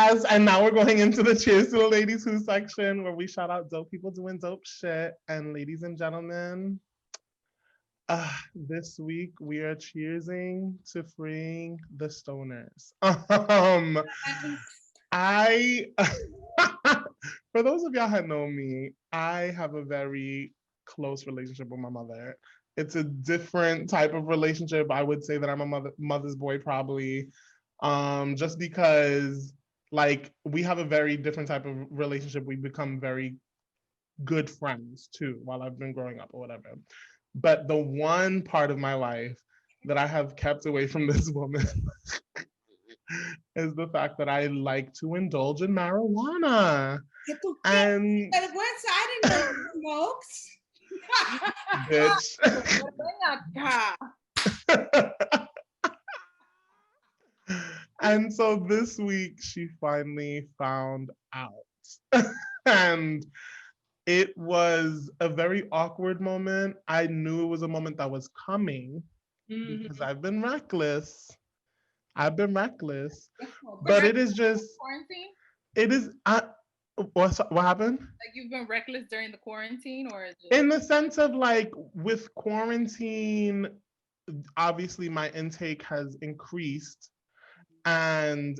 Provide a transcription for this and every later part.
Yes, and now we're going into the Cheers to the Ladies Who section where we shout out dope people doing dope shit. And ladies and gentlemen, this week we are cheersing to freeing the stoners. I, for those of y'all who know me, I have a very close relationship with my mother. It's a different type of relationship. I would say that I'm a mother's boy probably, just because like we have a very different type of relationship. We become very good friends too while I've been growing up or whatever. But the one part of my life that I have kept away from this woman is the fact that I like to indulge in marijuana. And smokes. Bitch. And so this week she finally found out. And it was a very awkward moment. I knew it was a moment that was coming because I've been reckless. But it is just quarantine. It is. What happened? Like you've been reckless during the quarantine, or just... in the sense of like with quarantine, obviously my intake has increased, and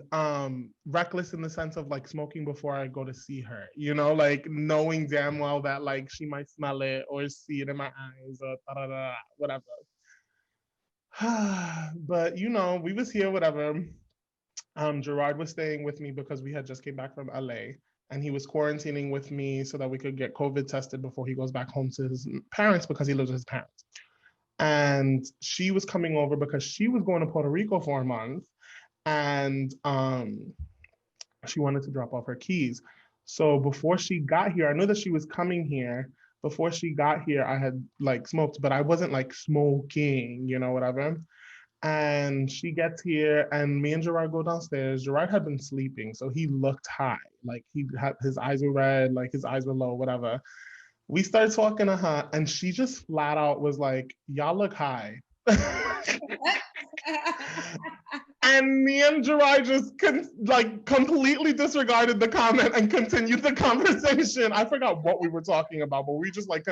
reckless in the sense of like smoking before I go to see her, you know, like knowing damn well that like she might smell it or see it in my eyes or whatever. But you know, we was here, whatever. Gerard was staying with me because we had just came back from LA, and he was quarantining with me so that we could get COVID tested before he goes back home to his parents because he lives with his parents. And she was coming over because she was going to Puerto Rico for a month, and she wanted to drop off her keys. So before she got here, I knew that she was coming here. Before she got here, I had like smoked, but I wasn't like smoking, you know, whatever. And she gets here, and me and Gerard go downstairs. Gerard had been sleeping, so he looked high. Like he had his eyes were red, like his eyes were low, whatever. We started talking to her, and she just flat out was like, "Y'all look high." And me and Gerard just completely disregarded the comment and continued the conversation. I forgot what we were talking about, but we just like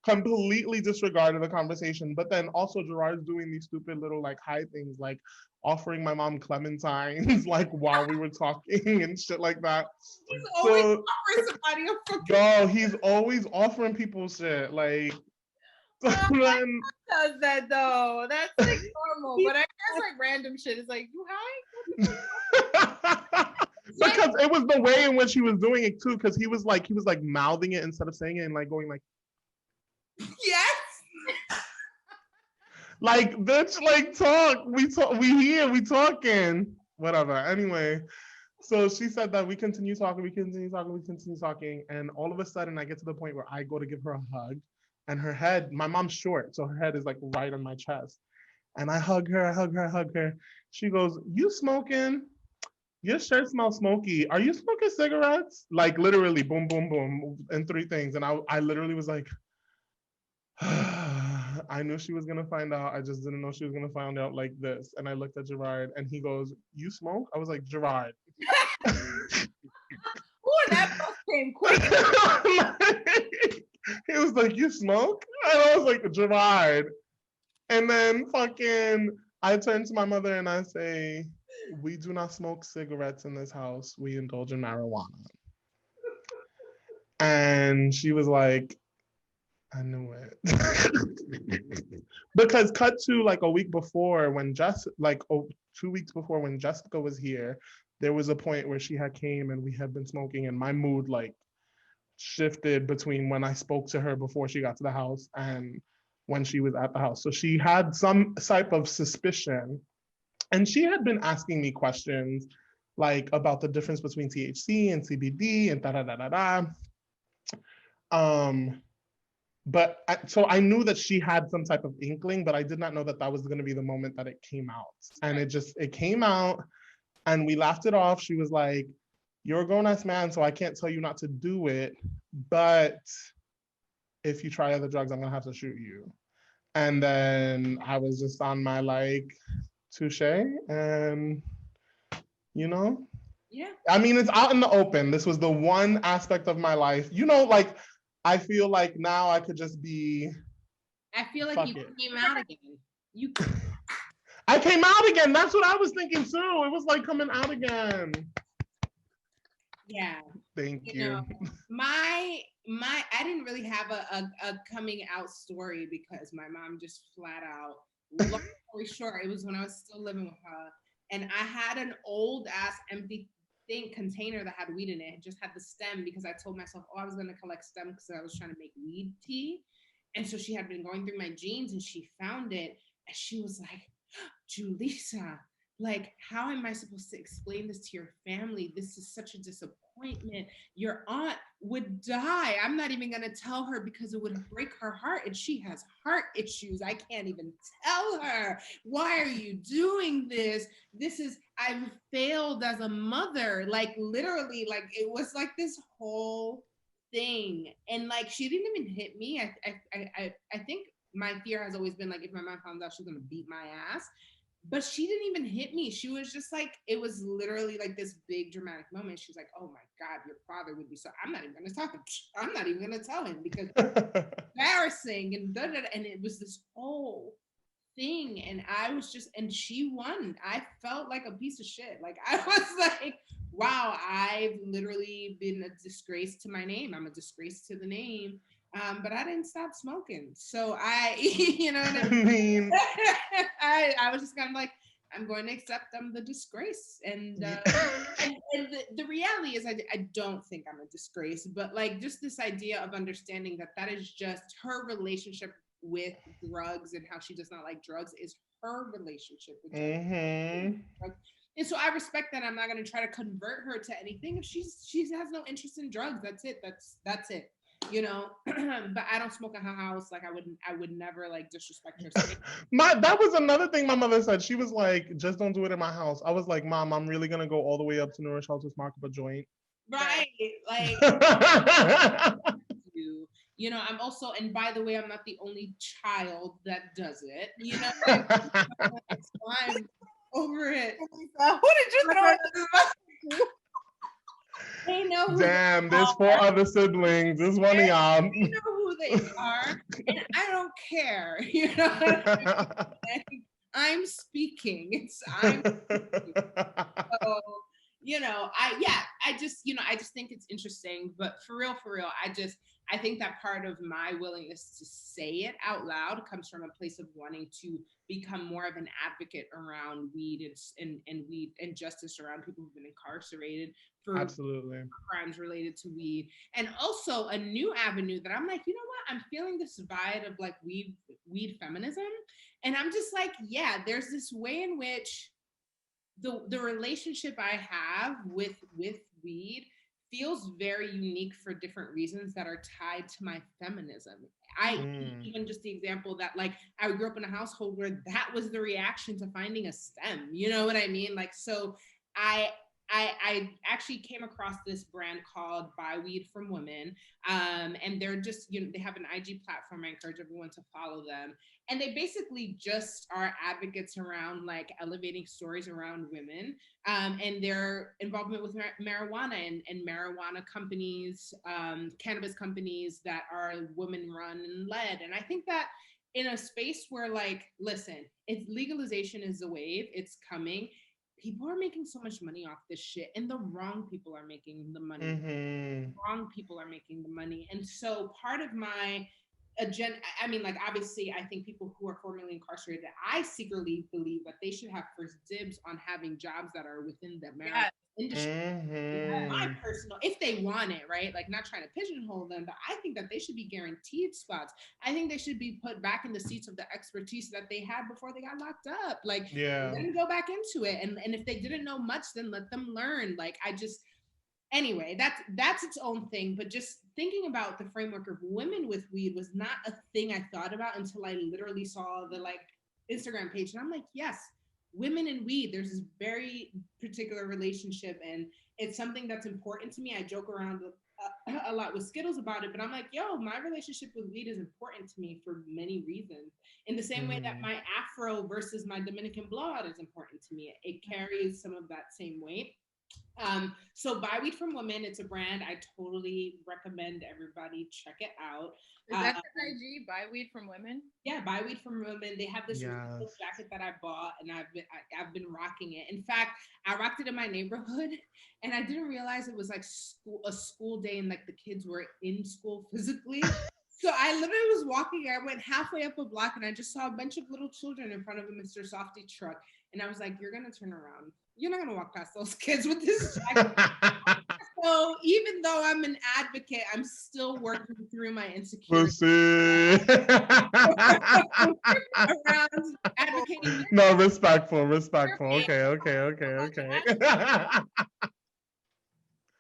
completely disregarded the conversation. But then also Gerard's doing these stupid little like high things, like offering my mom clementines like while we were talking and shit like that. He's always offering somebody a fucking... Yo, he's always offering people shit. Like then, does that though? That's like normal. But I guess like random shit is like, you high? Because it was the way in which he was doing it too, because he was like mouthing it instead of saying it and like going like, yes. Like, bitch, like talk. We here, we talking. Whatever. Anyway, so she said that we continue talking. And all of a sudden I get to the point where I go to give her a hug, and her head, my mom's short, so her head is like right on my chest. And I hug her. She goes, "You smoking? Your shirt smells smoky. Are you smoking cigarettes?" Like literally, boom, boom, boom, and three things. And I literally was like, I knew she was gonna find out. I just didn't know she was gonna find out like this. And I looked at Gerard, and he goes, "You smoke?" I was like, "Gerard." Oh, that came quick. He was like, "You smoke?" And I was like, "Gerard." And then fucking, I turn to my mother and I say, "We do not smoke cigarettes in this house. We indulge in marijuana." And she was like, "I knew it." Because cut to like a week before when 2 weeks before when Jessica was here, there was a point where she had came and we had been smoking, and my mood like shifted between when I spoke to her before she got to the house and when she was at the house. So she had some type of suspicion, and she had been asking me questions like about the difference between THC and CBD and da da da da da. So I knew that she had some type of inkling, but I did not know that that was going to be the moment that it came out. And it came out, and we laughed it off. She was like, "You're a grown-ass man, so I can't tell you not to do it, but if you try other drugs, I'm gonna have to shoot you." And then I was just on my like, touche, and you know, Yeah. I mean, it's out in the open. This was the one aspect of my life. You know, like, I feel like now I could just be. I feel like Fuck you it. came out again. You. I came out again. That's what I was thinking too. It was like coming out again. Yeah. Thank You you. know, my I didn't really have a coming out story because my mom just flat out, long story short, it was when I was still living with her, and I had an old ass empty thing container that had weed in it. It just had the stem because I told myself, oh, I was gonna collect stem because I was trying to make weed tea. And so she had been going through my jeans and she found it and she was like, Julissa, like, how am I supposed to explain this to your family? This is such a disappointment. Your aunt would die. I'm not even going to tell her because it would break her heart. And she has heart issues. I can't even tell her. Why are you doing this? I've failed as a mother. Like, literally, like, it was like this whole thing. And like, she didn't even hit me. I think my fear has always been like, if my mom found out, she's going to beat my ass, but she didn't even hit me. She was just like, it was literally like this big dramatic moment. She was like, oh my God, your father would be so, I'm not even going to talk. I'm not even going to tell him because it's embarrassing and da, da, da. And it was this whole thing. And I was just, and she won. I felt like a piece of shit. Like, I was like, wow, I've literally been a disgrace to my name. I'm a disgrace to the name. But I didn't stop smoking. So I, you know what I mean? I was just kind of like, I'm going to accept I'm the disgrace. And the reality is I don't think I'm a disgrace, but like just this idea of understanding that that is just her relationship with drugs and how she does not like drugs is her relationship with drugs. And so I respect that. I'm not going to try to convert her to anything. If she has no interest in drugs, that's it. That's it. You know, but I don't smoke in her house. Like I would never like disrespect her. That was another thing my mother said. She was like, just don't do it in my house. I was like, Mom, I'm really gonna go all the way up to Nourish House to smoke up a joint. Right. Like you know, I'm also, and by the way, I'm not the only child that does it. You know, so I'm over it. Who did you throw it? They know who damn, there's 4 other siblings. This one of y'all. They know who they are, and I don't care. You know, I'm speaking. I'm speaking. So, you know, I just think it's interesting. But for real, I think that part of my willingness to say it out loud comes from a place of wanting to become more of an advocate around weed and weed and justice around people who've been incarcerated for absolutely crimes related to weed. And also a new avenue that I'm like, you know what? I'm feeling this vibe of like weed feminism. And I'm just like, yeah, there's this way in which the relationship I have with weed feels very unique for different reasons that are tied to my feminism. Even just the example that like I grew up in a household where that was the reaction to finding a stem. You know what I mean? Like, so I actually came across this brand called Buy Weed from Women. And they're just, you know, they have an IG platform. I encourage everyone to follow them. And they basically just are advocates around like elevating stories around women and their involvement with marijuana and marijuana companies, cannabis companies that are women run and led. And I think that in a space where like, listen, it's legalization is the wave, it's coming. People are making so much money off this shit, and the wrong people are making the money. Wrong people are making the money. And so part of my agenda, I mean, like, obviously, I think people who are formerly incarcerated, I secretly believe that they should have first dibs on having jobs that are within the marijuana industry. My personal, if they want it, right? Like, not trying to pigeonhole them, but I think that they should be guaranteed spots. I think they should be put back in the seats of the expertise that they had before they got locked up. Like, let them go back into it. And if they didn't know much, then let them learn. Like, anyway, that's its own thing. But just thinking about the framework of women with weed was not a thing I thought about until I literally saw the like Instagram page. And I'm like, yes, women and weed, there's this very particular relationship, and it's something that's important to me. I joke around a lot with Skittles about it, but I'm like, yo, my relationship with weed is important to me for many reasons. In the same way that my Afro versus my Dominican blowout is important to me. It carries some of that same weight. So Buy Weed from Women, it's a brand. I totally recommend everybody check it out. Is that the IG? Buy Weed from Women? Yeah, Buy Weed from Women. They have this really cool jacket that I bought, and I've been rocking it. In fact, I rocked it in my neighborhood, and I didn't realize it was like a school day, and like the kids were in school physically. So I literally was walking. I went halfway up a block, and I just saw a bunch of little children in front of a Mr. Softy truck, and I was like, "You're gonna turn around. You're not gonna walk past those kids with this jacket." So even though I'm an advocate, I'm still working through my insecurities around advocating. No, respectful. Okay.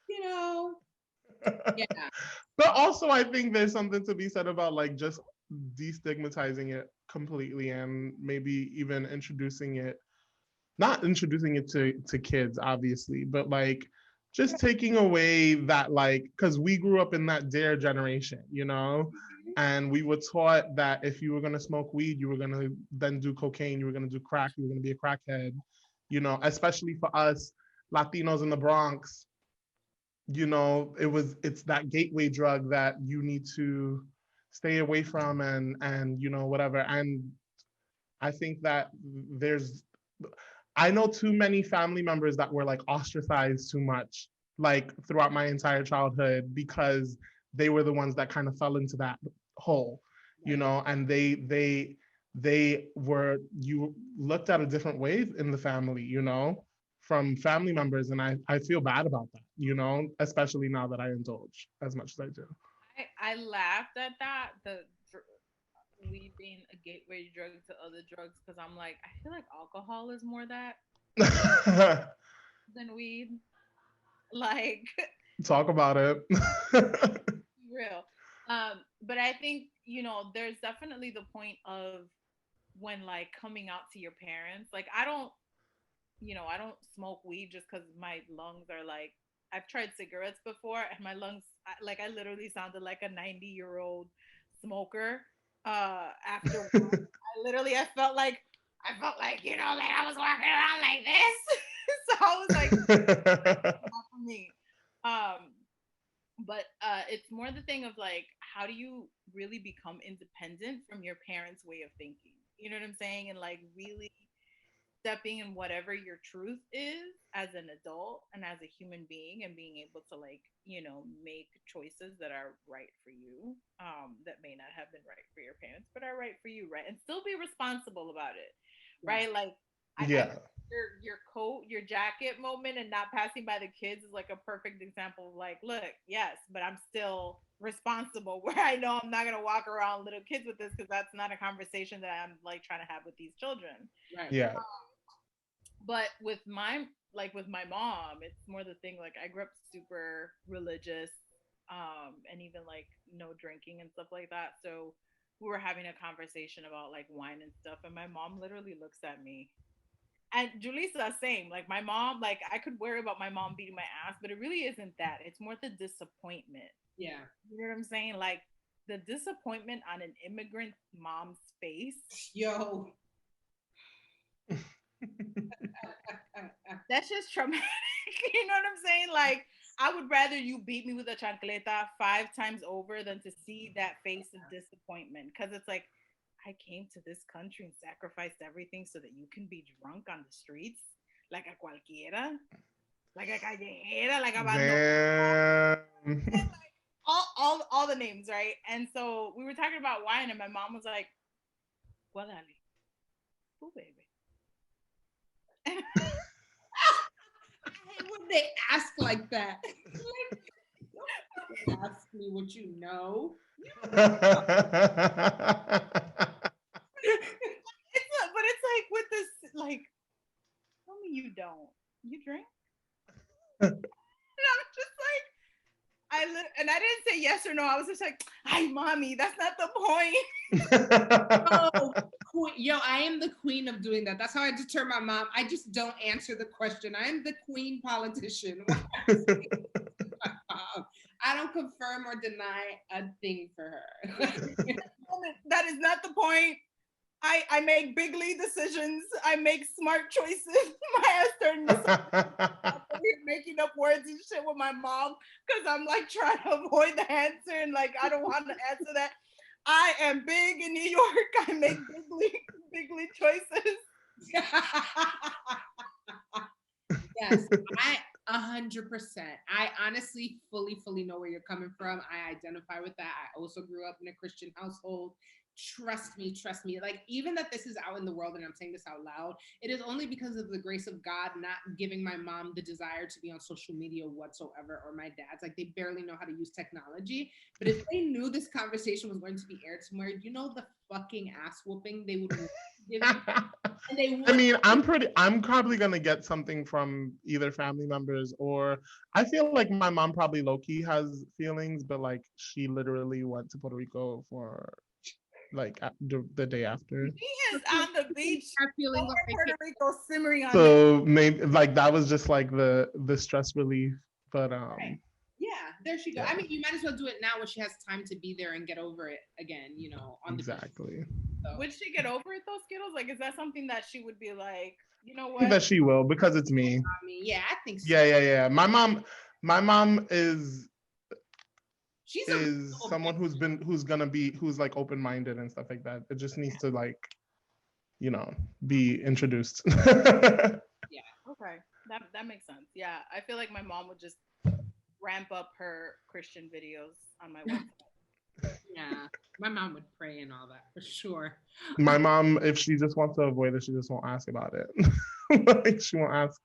You know, yeah. But also, I think there's something to be said about like just destigmatizing it completely, and maybe even not introducing it to kids, obviously, but like just taking away that, like, because we grew up in that dare generation, you know, and we were taught that if you were going to smoke weed, you were going to then do cocaine, you were going to do crack, you were going to be a crackhead, you know, especially for us Latinos in the Bronx. You know, it's that gateway drug that you need to stay away from, and you know, whatever. And I think that I know too many family members that were like ostracized too much, like throughout my entire childhood, because they were the ones that kind of fell into that hole, you know, and you looked at a different way in the family, you know, from family members. And I feel bad about that, you know, especially now that I indulge as much as I do. I laughed at that, the weed being a gateway drug to other drugs, because I'm like, I feel like alcohol is more that than weed. Like, talk about it. real. But I think, you know, there's definitely the point of when like coming out to your parents. Like, I don't smoke weed just because my lungs are like, I've tried cigarettes before and my lungs, I literally sounded like a 90-year-old smoker. After I felt like, you know, like I was walking around like this. So I was like, not for me. But it's more the thing of like, how do you really become independent from your parents' way of thinking? You know what I'm saying? And like really stepping in whatever your truth is as an adult and as a human being, and being able to, like, you know, make choices that are right for you, that may not have been right for your parents but are right for you, right? And still be responsible about it, right? Like your coat, your jacket moment and not passing by the kids is like a perfect example of like, look, yes, but I'm still responsible, where I know I'm not going to walk around little kids with this, because that's not a conversation that I'm like trying to have with these children, Right. Yeah. But with my mom, it's more the thing, like I grew up super religious, and even like no drinking and stuff like that. So we were having a conversation about like wine and stuff, and my mom literally looks at me, and Julissa, same. Like my mom, like I could worry about my mom beating my ass, but it really isn't that. It's more the disappointment. Yeah. You know what I'm saying? Like the disappointment on an immigrant mom's face. Yo. That's just traumatic. You know what I'm saying? Like, I would rather you beat me with a chancleta 5 times over than to see that face of disappointment. Because it's like, I came to this country and sacrificed everything so that you can be drunk on the streets, like a cualquiera, like a callejera, like a Damn. like, all the names, right? And so we were talking about wine, and my mom was like, Guadalis, oh baby. I hate when they ask like that. Like, ask me what you know. But it's like with this, like, tell me you don't. You drink? And I'm just like, and I didn't say yes or no. I was just like, "Hi, mommy, that's not the point." Yo, I am the queen of doing that. That's how I deter my mom. I just don't answer the question. I am the queen politician. I don't confirm or deny a thing for her. That is not the point. I make big league decisions. I make smart choices. My certain decisions. here making up words and shit with my mom because I'm like trying to avoid the answer and like I don't want to answer that. I am big in New York. I make bigly choices. Yes, I 100%. I honestly fully know where you're coming from. I identify with that. I also grew up in a Christian household. Trust me. Like, even that this is out in the world and I'm saying this out loud, it is only because of the grace of God not giving my mom the desire to be on social media whatsoever, or my dad's. Like, they barely know how to use technology. But if they knew this conversation was going to be aired somewhere, you know the fucking ass whooping they would give me. And they would. I mean, I'm probably gonna get something from either family members, or I feel like my mom probably low-key has feelings, but like she literally went to Puerto Rico for like the day after. He is on the beach, Are feeling over like Puerto Rico, simmering on So maybe like that was just like the stress relief. But Right. Yeah, there she go. Yeah. I mean, you might as well do it now when she has time to be there and get over it again, you know, on the beach. Exactly. So, Would she get over it though, Skittles? Like, is that something that she would be like, you know I think what? that she will, because it's me. I mean, yeah, I think so. Yeah. My mom She's is reasonable someone bitch. who's like open-minded and stuff like that. It just needs to like, you know, be introduced. Okay, that makes sense. Yeah, I feel like my mom would just ramp up her Christian videos on my website. Yeah, my mom would pray and all that for sure. My mom, if she just wants to avoid it, she just won't ask about it. Like she won't ask.